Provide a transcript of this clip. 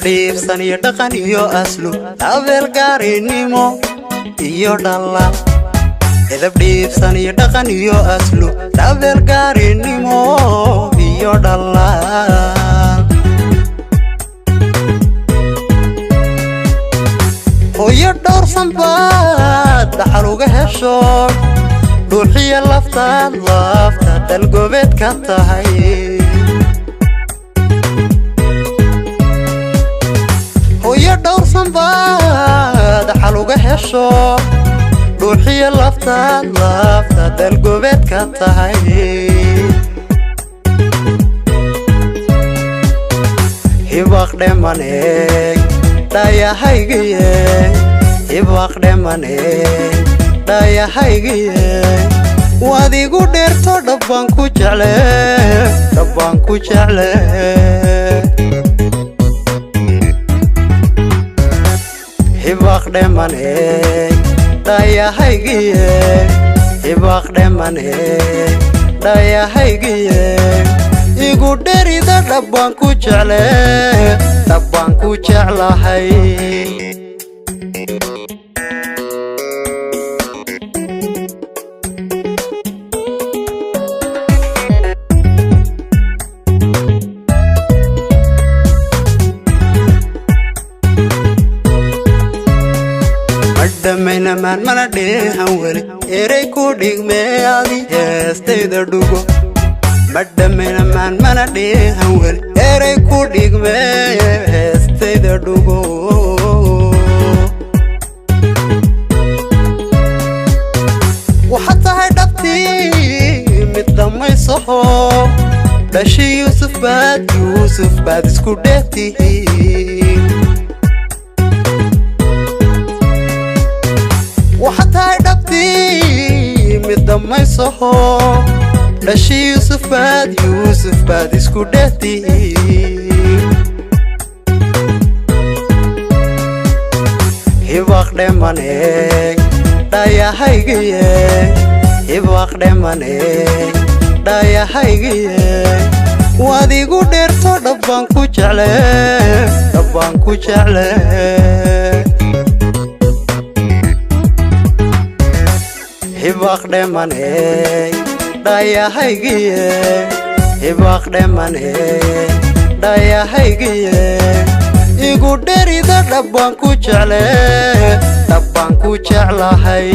Deefsan iyo dhaqan iyo aslu abeel gaarinimo iyo dhalal deefsan iyo dhaqan iyo aslu abeel gaarinimo iyo dhalal hooyo dhowrsan baad dhaxal uga hesho dhuuxiya lafta dalgobeed ka tahay dhowrsan baad dhaxal uga hesho dhuuxiya lafta dalgobeed ka tahay hibaq dhemaney dhayahaygiye hibaq dhemaney dhayahaygiye waad igu dheerto dhabbaan ku jecle hibaq dhemaney dhayahaygiye hibaq dhemaney dhayahaygiye igu dherida dhabbaan ku jeclahay دمنا من ديها ولي إريكو ديغمي عادي هستيد دوغو دمنا من ديها ولي إريكو ديغمي هستيد دوغو وحتى هدفتي متدمي صحو داشي يوسف باد سكودتي وحتى دبتي مدمي صحو داشي يوسف باد سكودتي هباق دماني dhayahaygiye hibaq dhemaney dhayahaygiye waad igu dheerto dhabbaan ku jecle hibaq dhemaney dhayahaygiye hibaq dhemaney dhayahaygiye igu dherida dhabbaan ku jeclahay